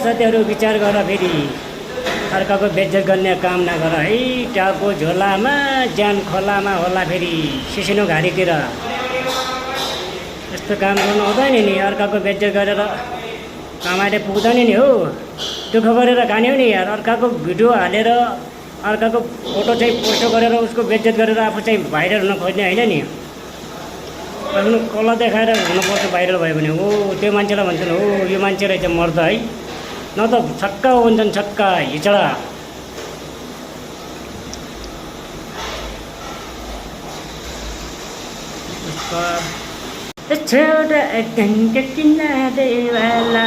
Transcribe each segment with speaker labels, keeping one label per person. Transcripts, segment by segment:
Speaker 1: साथीहरू विचार गर फेरि अर्काको बेइज्जत गर्ने काम नगर है। टाउको झोलामा ज्यान खोलामा होला फेरि सिसिनो घारीतिर। यस्तो काम गर्नु हुँदैन नि, अर्काको बेइज्जत गरेर कमाएर पुग्दैन नि हो। दुःख गरेर खाने हो नि यार। अर्काको भिडियो हालेर अर्काको फोटो चाहिँ पोस्ट गरेर उसको बेइज्जत गरेर आफू चाहिँ भाइरल हुन खोज्ने होइन नि। आफ्नो कला देखाएर हुनुपर्छ भाइरल भयो भने। हो त्यो मान्छेलाई भन्छन् हो यो मान्छे रहेछ मर्द है, न त छक्का भन्छन्, छक्का हिजडा। छोरा किनारेवाला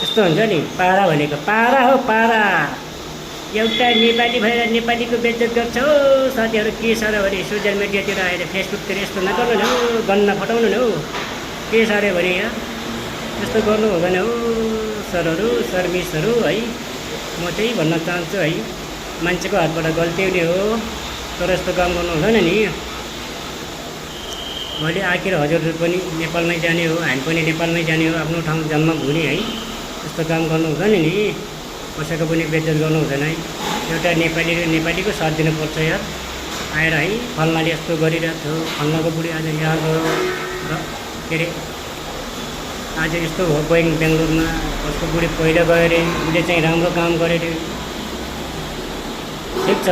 Speaker 1: यस्तो हुन्छ नि। पारा भनेको पारा हो, पारा। एउटा नेपाली भएर नेपालीको बेइज्जत गर्छ हो साथीहरू। के साह्रो भने सोसियल मिडियातिर आएर फेसबुकतिर यस्तो नगर्नु नि हो, गन्न फटाउनु नि हो। के साह्रो भने यहाँ यस्तो गर्नु हुँदैन हो सरहरू, सर्भिसहरू है। म त्यही भन्न चाहन्छु है, मान्छेको हातबाट गल्ती हुने हो, तर यस्तो काम गर्नु हुँदैन नि। भोलि आखिर हजुरहरू पनि नेपालमै जाने हो, हामी पनि नेपालमै जाने हो, आफ्नो ठाउँ जन्मभूमि है। यस्तो काम गर्नु हुँदैन नि, कसैको पनि बेइज्जत गर्नु हुँदैन है। एउटा नेपालीको साथ दिनुपर्छ यार। आएर है फल्नाले यस्तो गरिरहेको थियो, फल्नाको बुढी आज यहाँ गयो के अरे आज यस्तो हो गइङ बेङ्गलोरमा, उसको बुढी पहिला गयो अरे, उसले चाहिँ राम्रो काम गरे अरे। ठिक छ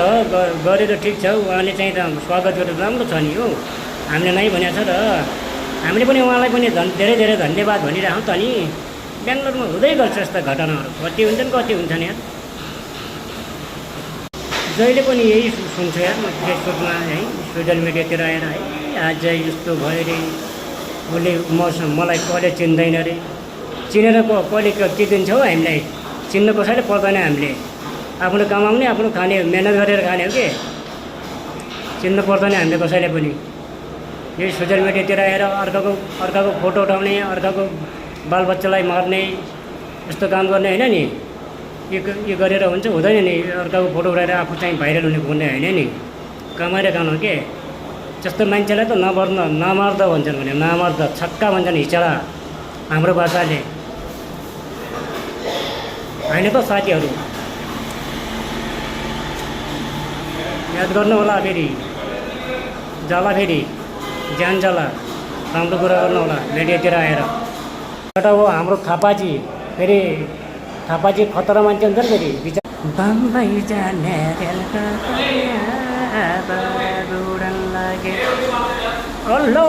Speaker 1: गरेर ठिक छ, उहाँले चाहिँ स्वागत गरेर राम्रो छ नि हो। हामीले नै भनेको छ र हामीले पनि उहाँलाई पनि धेरै धेरै धन्यवाद भनिरहेछौँ त नि। बेङ्गलोरमा हुँदै गर्छ यस्ता घटनाहरू, कति हुन्छन् कति हुन्छन् यार। जहिले पनि यही सुन्छु यार म फेसबुकमा है, सोसियल मिडियातिर आएर है आज यस्तो भयो अरे, उसले मलाई कहिले चिन्दैन अरे। चिनेर कहिले के दिन्छ हो हामीलाई, चिन्नु कसैले पर्दैन। हामीले आफ्नो कमाउने आफ्नो खाने मेहनत गरेर खाने हो कि, चिन्नु पर्दैन हामीले कसैले पनि। यही सोसियल मिडियातिर आएर अर्काको फोटो उठाउने, अर्काको बालबच्चालाई मार्ने, यस्तो काम गर्ने होइन नि। यो गरेर हुन्छ हुँदैन नि। अर्काको फोटो उठाएर आफू चाहिँ भाइरल हुने खोज्ने होइन नि, कमाएर खानु के। जस्तो मान्छेलाई त नमर्द भन्छन् भने नमर्द, छक्का भन्छन् हिचडा हाम्रो भाषाले होइन त साथीहरू। याद गर्नु होला फेरि, जाला फेरि ज्यान जाला। राम्रो कुरा गर्नु होला मिडियातिर आएर। एउटा हो हाम्रो थापाजी, फेरि थापाजी खतरा मान्छे हुन्छ नि फेरि। बम्बई जाने रेलका उडन लागे। हेलो